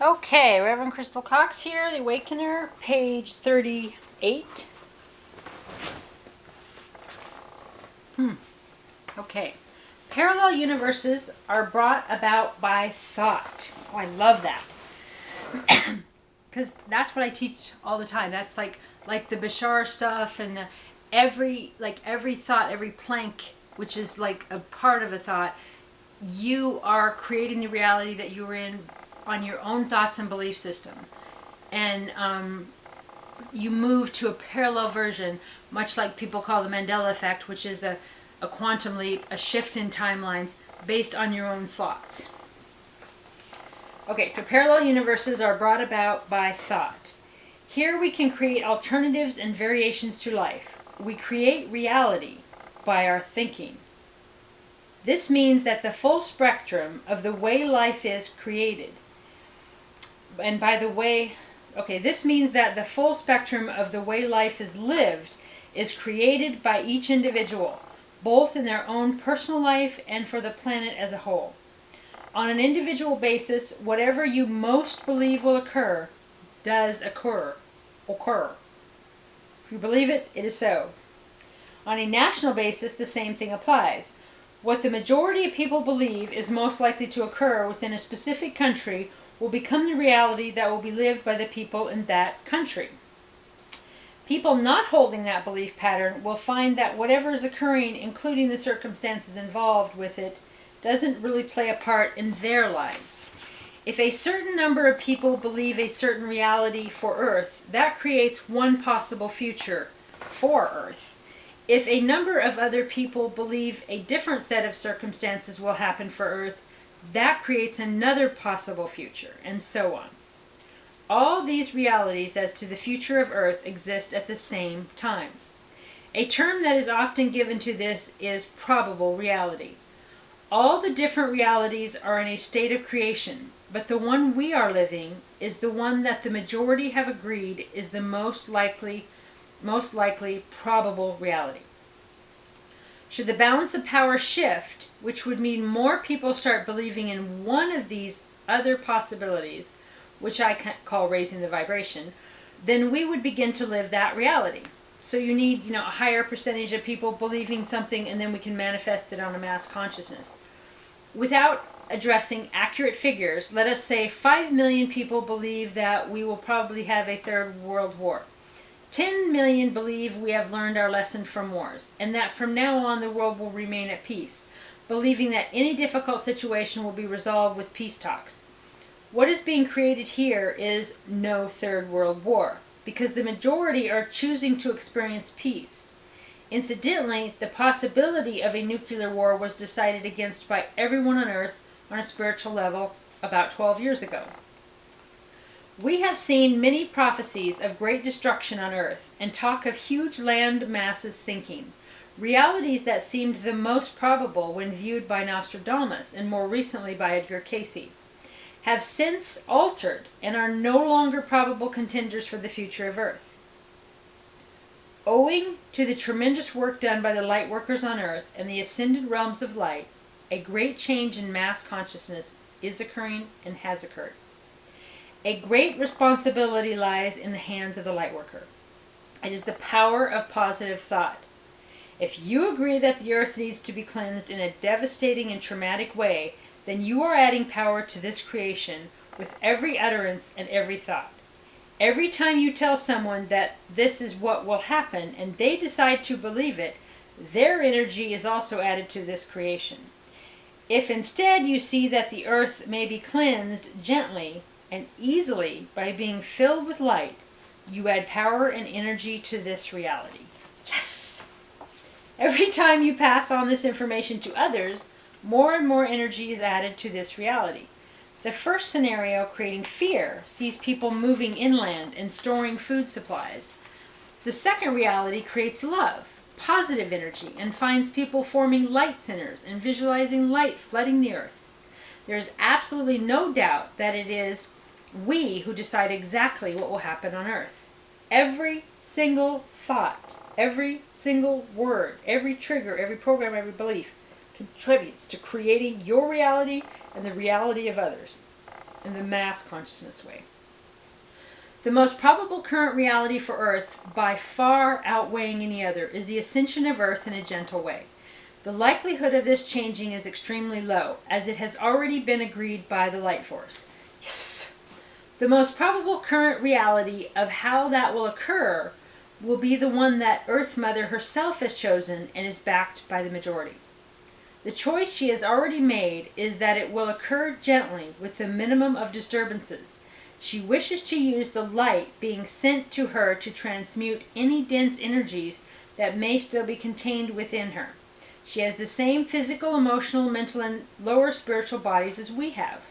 Okay, Reverend Crystal Cox here, the Awakener, page 38. Okay. Parallel universes are brought about by thought. Oh, I love that. Because that's what I teach all the time. That's like the Bashar stuff and every thought, every plank, which is like a part of a thought, you are creating the reality that you're in on your own thoughts and belief system. And you move to a parallel version, much like people call the Mandela effect, which is a quantum leap, a shift in timelines based on your own thoughts. Okay, so parallel universes are brought about by thought. Here we can create alternatives and variations to life. We create reality by our thinking. This means that the full spectrum of the way life is created, and by the way, this means that the full spectrum of the way life is lived is created by each individual, both in their own personal life and for the planet as a whole. On an individual basis, whatever you most believe will occur does occur. If you believe it, it is so. On a national basis, the same thing applies. What the majority of people believe is most likely to occur within a specific country will become the reality that will be lived by the people in that country. People not holding that belief pattern will find that whatever is occurring, including the circumstances involved with it, doesn't really play a part in their lives. If a certain number of people believe a certain reality for Earth, that creates one possible future for Earth. If a number of other people believe a different set of circumstances will happen for Earth, that creates another possible future, and so on. All these realities as to the future of Earth exist at the same time. A term that is often given to this is probable reality. All the different realities are in a state of creation, but the one we are living is the one that the majority have agreed is the most likely probable reality. Should the balance of power shift, which would mean more people start believing in one of these other possibilities, which I call raising the vibration, then we would begin to live that reality. So you need, a higher percentage of people believing something, and then we can manifest it on a mass consciousness. Without addressing accurate figures, let us say 5 million people believe that we will probably have a third world war. 10 million believe we have learned our lesson from wars, and that from now on the world will remain at peace, believing that any difficult situation will be resolved with peace talks. What is being created here is no third world war, because the majority are choosing to experience peace. Incidentally, the possibility of a nuclear war was decided against by everyone on Earth on a spiritual level about 12 years ago. We have seen many prophecies of great destruction on Earth and talk of huge land masses sinking, realities that seemed the most probable when viewed by Nostradamus and more recently by Edgar Cayce, have since altered and are no longer probable contenders for the future of Earth. Owing to the tremendous work done by the light workers on Earth and the ascended realms of light, a great change in mass consciousness is occurring and has occurred. A great responsibility lies in the hands of the lightworker. It is the power of positive thought. If you agree that the earth needs to be cleansed in a devastating and traumatic way, then you are adding power to this creation with every utterance and every thought. Every time you tell someone that this is what will happen and they decide to believe it, their energy is also added to this creation. If instead you see that the earth may be cleansed gently and easily by being filled with light, you add power and energy to this reality. Yes! Every time you pass on this information to others, more and more energy is added to this reality. The first scenario, creating fear, sees people moving inland and storing food supplies. The second reality creates love, positive energy, and finds people forming light centers and visualizing light flooding the earth. There is absolutely no doubt that it is we who decide exactly what will happen on Earth. Every single thought, every single word, every trigger, every program, every belief contributes to creating your reality and the reality of others. in the mass consciousness way. The most probable current reality for Earth, by far outweighing any other, is the ascension of Earth in a gentle way. The likelihood of this changing is extremely low, as it has already been agreed by the light force. Yes! The most probable current reality of how that will occur will be the one that Earth Mother herself has chosen and is backed by the majority. The choice she has already made is that it will occur gently with the minimum of disturbances. She wishes to use the light being sent to her to transmute any dense energies that may still be contained within her. She has the same physical, emotional, mental, and lower spiritual bodies as we have.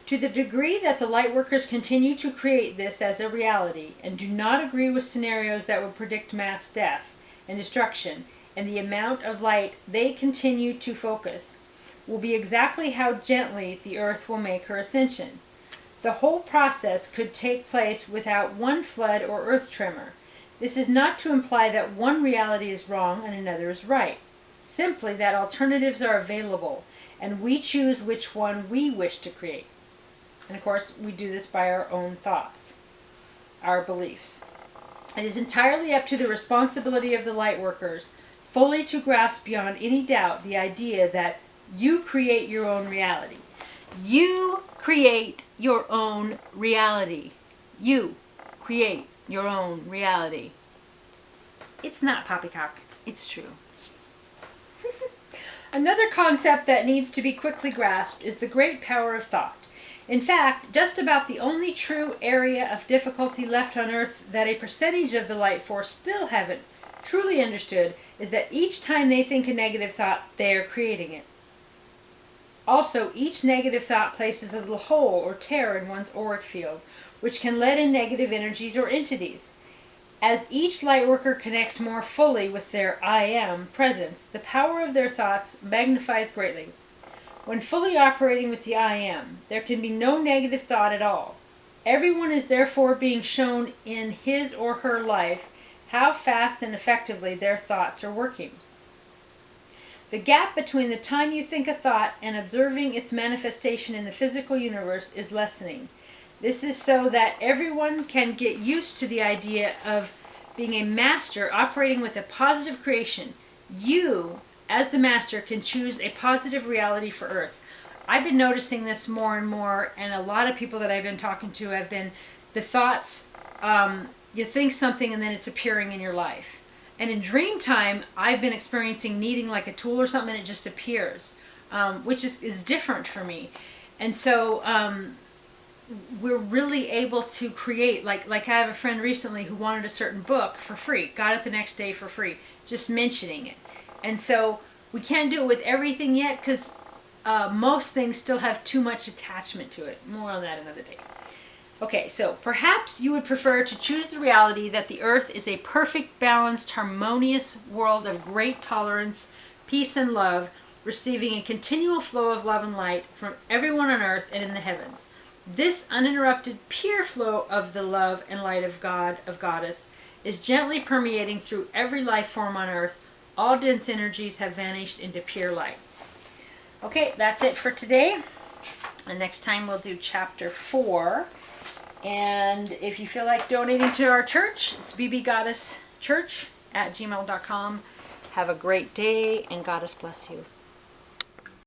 To the degree that the Lightworkers continue to create this as a reality and do not agree with scenarios that would predict mass death and destruction, and the amount of light they continue to focus will be exactly how gently the Earth will make her ascension. The whole process could take place without one flood or earth tremor. This is not to imply that one reality is wrong and another is right. Simply that alternatives are available, and we choose which one we wish to create. And of course, we do this by our own thoughts, our beliefs. It is entirely up to the responsibility of the Lightworkers fully to grasp beyond any doubt the idea that you create your own reality. You create your own reality. You create your own reality. It's not poppycock. It's true. Another concept that needs to be quickly grasped is the great power of thought. In fact, just about the only true area of difficulty left on Earth that a percentage of the light force still haven't truly understood is that each time they think a negative thought, they are creating it. Also, each negative thought places a little hole or tear in one's auric field, which can let in negative energies or entities. As each Lightworker connects more fully with their I Am presence, the power of their thoughts magnifies greatly. When fully operating with the I Am, there can be no negative thought at all. Everyone is therefore being shown in his or her life how fast and effectively their thoughts are working. The gap between the time you think a thought and observing its manifestation in the physical universe is lessening. This is so that everyone can get used to the idea of being a master operating with a positive creation. You, as the master, can choose a positive reality for Earth. I've been noticing this more and more, and a lot of people that I've been talking to have been the thoughts, you think something and then it's appearing in your life. And in dream time, I've been experiencing needing like a tool or something and it just appears, which is different for me. And so we're really able to create, like I have a friend recently who wanted a certain book for free, got it the next day for free, just mentioning it. And so we can't do it with everything yet because most things still have too much attachment to it. More on that another day. Okay, so perhaps you would prefer to choose the reality that the Earth is a perfect, balanced, harmonious world of great tolerance, peace, and love, receiving a continual flow of love and light from everyone on Earth and in the heavens. This uninterrupted, pure flow of the love and light of God, of Goddess, is gently permeating through every life form on Earth. All dense energies have vanished into pure light. Okay, that's it for today. And next time we'll do chapter 4. And if you feel like donating to our church, it's bbgoddesschurch@gmail.com. Have a great day, and Goddess bless you.